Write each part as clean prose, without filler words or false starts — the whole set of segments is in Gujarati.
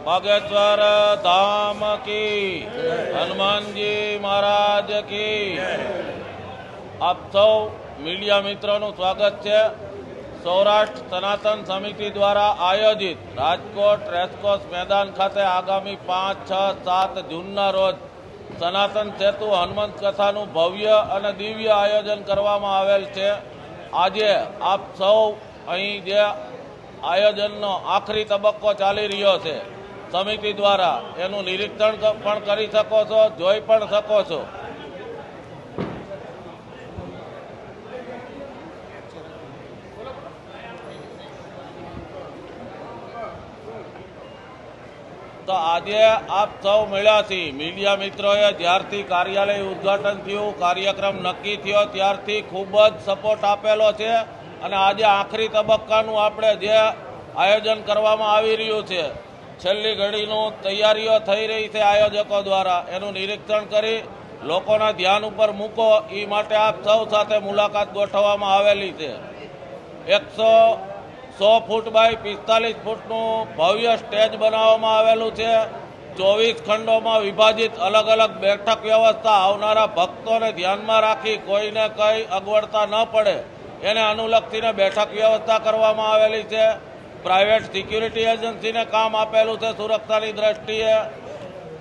बागेश्वर धाम की, हनुमान जी महाराज की। आप सौ मीडिया मित्रों स्वागत है। सौराष्ट्र सनातन समिति द्वारा आयोजित राजकोट रेसकोर्स मैदान खाते आगामी 5, 6, 7 जूनना रोज सनातन सेतु हनुमंत कथाનું ભવ્ય અને દિવ્ય આયોજન કરવામાં આવેલ છે। આજે આપ સૌ અહીં જે આયોજનનો આખરી તબક્કો ચાલી રહ્યો છે સમિતિ દ્વારા એનું નિરીક્ષણ પણ કરી શકો છો, જોઈ પણ શકો છો। तो आज आप सौ મળ્યા छी मीडिया मित्रोए ज्यारथी कार्यालय उद्घाटन थयुं, कार्यक्रम नक्की थयो त्यारथी खूब ज सपोर्ट आपेलो छे અને આજે આખરી તબક્કાનું આપણે જે આયોજન કરવામાં આવી રહ્યું છે, છેલ્લી ઘડીનું તૈયારીઓ થઈ રહી છે આયોજકો દ્વારા, એનું નિરીક્ષણ કરી લોકોના ધ્યાન ઉપર મૂકો એ માટે આપ સૌ સાથે મુલાકાત ગોઠવવામાં આવેલી છે। 100 ફૂટ બાય 45 ફૂટનું ભવ્ય સ્ટેજ બનાવવામાં આવેલું છે। 24 ખંડોમાં વિભાજિત અલગ અલગ બેઠક વ્યવસ્થા આવનારા ભક્તોને ધ્યાનમાં રાખી કોઈને કંઈ અગવડતા ન પડે એને અનુલક્ષીને બેઠક વ્યવસ્થા કરવામાં આવેલી છે। પ્રાઇવેટ સિક્યુરિટી એજન્સીને કામ આપેલું છે સુરક્ષાની દ્રષ્ટિએ।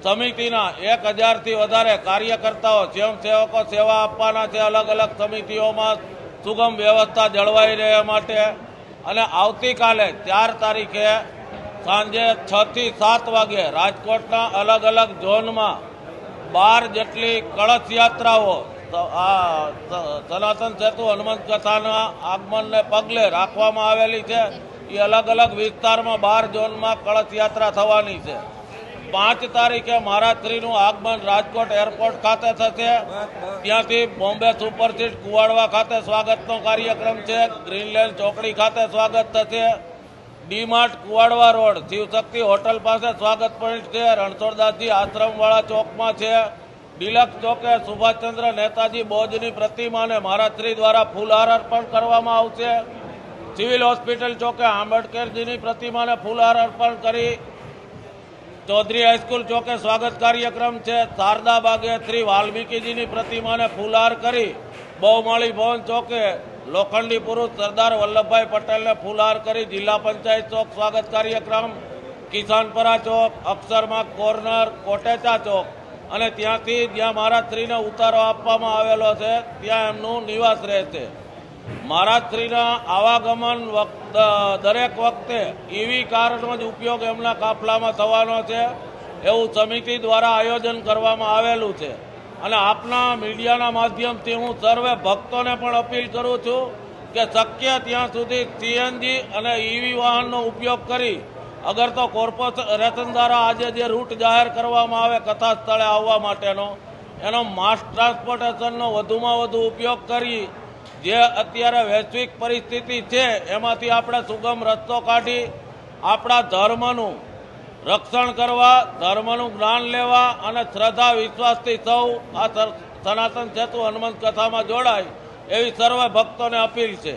સમિતિના 1000થી વધારે કાર્યકર્તાઓ સ્વયંસેવકો સેવા આપવાના છે અલગ અલગ સમિતિઓમાં સુગમ વ્યવસ્થા જળવાઈ રહે માટે। અને આવતીકાલે 4 તારીખે સાંજે 6 થી 7 વાગે રાજકોટના અલગ અલગ ઝોનમાં 12 જેટલી કળશ યાત્રાઓ સનાતન સેતુ હનુમંત કથાના આગમનને પગલે રાખવામાં આવેલી છે। એ અલગ અલગ વિસ્તારમાં 12 ઝોનમાં કળશ યાત્રા થવાની છે। 5 તારીખે મહારાજશ્રીનું આગમન રાજકોટ એરપોર્ટ ખાતે થશે। ત્યાંથી બોમ્બે સુપરસીટ કુવાડવા ખાતે સ્વાગતનો કાર્યક્રમ છે। ગ્રીનલેન્ડ ચોકડી ખાતે સ્વાગત થશે। ડીમાર્ટ કુવાડવા રોડ શિવશક્તિ હોટલ પાસે સ્વાગત પોઈન્ટ છે। રણછોડદાસજી આશ્રમવાળા ચોકમાં છે। ડિલક્સ ચોકે સુભાષચંદ્ર નેતાજી બોઝની પ્રતિમાને મહારાજશ્રી દ્વારા ફૂલહાર અર્પણ કરવામાં આવશે। સિવિલ હોસ્પિટલ ચોકે આંબેડકરજીની પ્રતિમાને ફૂલહાર અર્પણ કરી ચૌધરી હાઈસ્કૂલ ચોકે સ્વાગત કાર્યક્રમ છે। શારદા બાગે શ્રી વાલ્મીકીજીની પ્રતિમાને ફૂલહાર કરી બહુમાળી ભવન ચોકે લોખંડી પુરુષ સરદાર વલ્લભભાઈ પટેલને ફૂલહાર કરી જિલ્લા પંચાયત ચોક સ્વાગત કાર્યક્રમ। કિસાનપરા ચોક, અક્ષરમાર્ગ કોર્નર, કોટેચા ચોક અને ત્યાંથી જ્યાં મહારાજશ્રીને ઉતારો આપવામાં આવેલો છે ત્યાં એમનું નિવાસ રહેશે। મહારાજશ્રીના આવાગમન દરેક વખતે ઈવી કારનો જ ઉપયોગ એમના કાફલામાં થવાનો છે એવું સમિતિ દ્વારા આયોજન કરવામાં આવેલું છે। અને આપના મીડિયાના માધ્યમથી હું સર્વે ભક્તોને પણ અપીલ કરું છું કે શક્ય ત્યાં સુધી સીએનજી અને ઈવી વાહનનો ઉપયોગ કરી અગર તો કોર્પોરેશન દ્વારા આજે જે રૂટ જાહેર કરવામાં આવે કથા સ્થળે આવવા માટેનો એનો માસ ટ્રાન્સપોર્ટેશનનો વધુમાં વધુ ઉપયોગ કરી જે અત્યારે વૈશ્વિક પરિસ્થિતિ છે એમાંથી આપણે સુગમ રસ્તો કાઢી આપણા ધર્મનું રક્ષણ કરવા, ધર્મનું જ્ઞાન લેવા અને શ્રદ્ધા વિશ્વાસથી સૌ આ સનાતન સેતુ હનુમંત કથામાં જોડાય એવી સર્વે ભક્તોને અપીલ છે।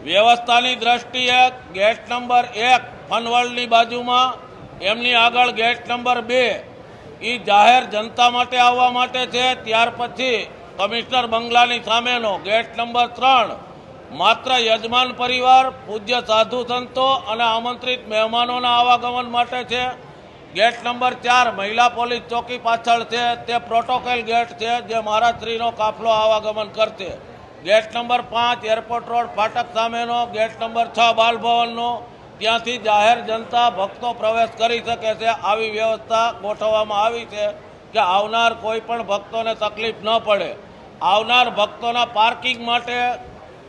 વ્યવસ્થાની દ્રષ્ટિએ ગેટ નંબર 1 ફનવર્લ્ડની બાજુમાં એમની આગળ ગેટ નંબર 2 એ જાહેર જનતા માટે આવવા માટે છે। ત્યાર પછી કમિશનર બંગલાની સામેનો ગેટ નંબર 3 માત્ર યજમાન પરિવાર, પૂજ્ય સાધુ સંતો અને આમંત્રિત મહેમાનોના આવાગમન માટે છે। ગેટ નંબર 4 મહિલા પોલીસ ચોકી પાછળ છે તે પ્રોટોકોલ ગેટ છે જે મહારાજશ્રીનો કાફલો આવાગમન કરશે। ગેટ નંબર 5 એરપોર્ટ રોડ ફાટક સામેનો, ગેટ નંબર 6 બાલભવનનો, ત્યાંથી જાહેર જનતા ભક્તો પ્રવેશ કરી શકે છે। આવી વ્યવસ્થા ગોઠવવામાં આવી છે કે આવનાર કોઈ પણ ભક્તોને તકલીફ ન પડે। આવનાર ભક્તોના પાર્કિંગ માટે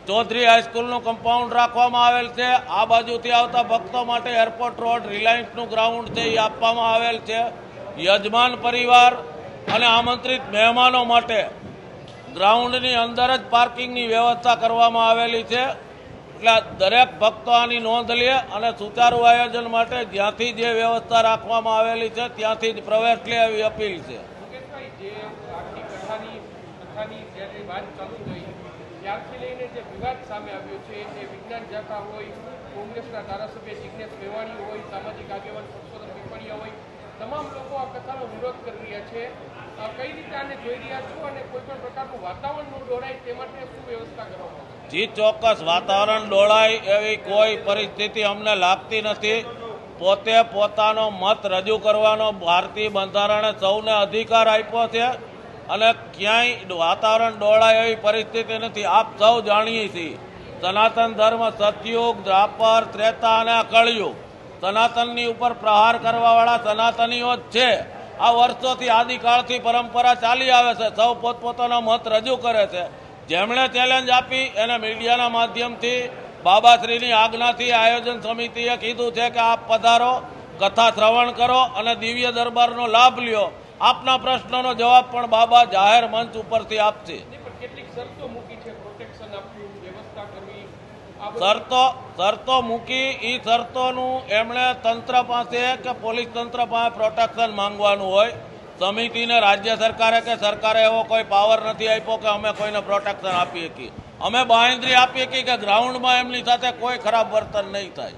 ચૌધરી હાઈસ્કૂલનું કમ્પાઉન્ડ રાખવામાં આવેલ છે। આ બાજુથી આવતા ભક્તો માટે એરપોર્ટ રોડ રિલાયન્સનું ગ્રાઉન્ડ છે એ આપવામાં આવેલ છે। યજમાન પરિવાર અને આમંત્રિત મહેમાનો માટે ગ્રાઉન્ડની અંદર જ પાર્કિંગની વ્યવસ્થા કરવામાં આવેલી છે। એટલે દરેક ભક્તો આની નોંધ લે અને સુચારુ આયોજન માટે જ્યાંથી જે વ્યવસ્થા રાખવામાં આવેલી છે ત્યાંથી જ પ્રવેશ લે એવી અપીલ છે। ત્યારથી લઈને જે વિવાદ સામે આવ્યો છે એ વિજ્ઞાન જાતા હોય, કોંગ્રેસના ધારાસભ્ય જિજ્ઞેશ મેવાણી હોય, સામાજિક આગેવાન પરસોત્તમ પીપળિયા હોય, તમામ લોકો આ કથાનો વિરોધ કરી રહ્યા છે. કઈ રીતે આને જોઈ રહ્યા છો અને કોઈ પણ પ્રકારનું વાતાવરણ ન દોરાય તે માટે શું વ્યવસ્થા કરવામાં આવશે? જી ચોક્કસ, વાતાવરણ ડોળાય એવી કોઈ પરિસ્થિતિ અમને લાગતી નથી. પોતે પોતાનો મત રજૂ કરવાનો ભારતીય બંધારણે સૌને અધિકાર આપ્યો છે અને ક્યાંય વાતાવરણ ડોળાય એવી પરિસ્થિતિ નથી. આપ સૌ જાણીએ છીએ સનાતન ધર્મ સતયુગ, દ્વાપર, ત્રેતા અને કળયુગ, સનાતનની ઉપર પ્રહાર કરવાવાળા સનાતનીઓ જ છે. આ વર્ષોથી આદિકાળથી પરંપરા ચાલી આવે છે. સૌ પોતપોતાનો મત રજૂ કરે છે. જેમણે ચેલેન્જ આપી એને મીડિયાના માધ્યમથી બાબાશ્રીની આજ્ઞાથી આયોજન સમિતિએ કીધું છે કે આપ પધારો, કથા શ્રવણ કરો અને દિવ્ય દરબારનો લાભ લ્યો. આપના પ્રશ્નનો જવાબ પણ બાબા જાહેર મંચ ઉપરથી આપશે. કેટલીક શરતો મૂકી છે, પ્રોટેક્શન આપવું, વ્યવસ્થા કરવી, શરતો મૂકી. એ શરતોનું એમણે તંત્ર પાસે કે પોલીસ તંત્ર પાસે પ્રોટેક્શન માંગવાનું હોય. સમિતિને રાજ્ય સરકારે કે સરકારે એવો કોઈ પાવર નથી આપ્યો કે અમે કોઈને પ્રોટેક્શન આપી શકીએ. અમે બાંહેધરી આપીએ કે ગ્રાઉન્ડમાં એમની સાથે કોઈ ખરાબ વર્તન નહીં થાય.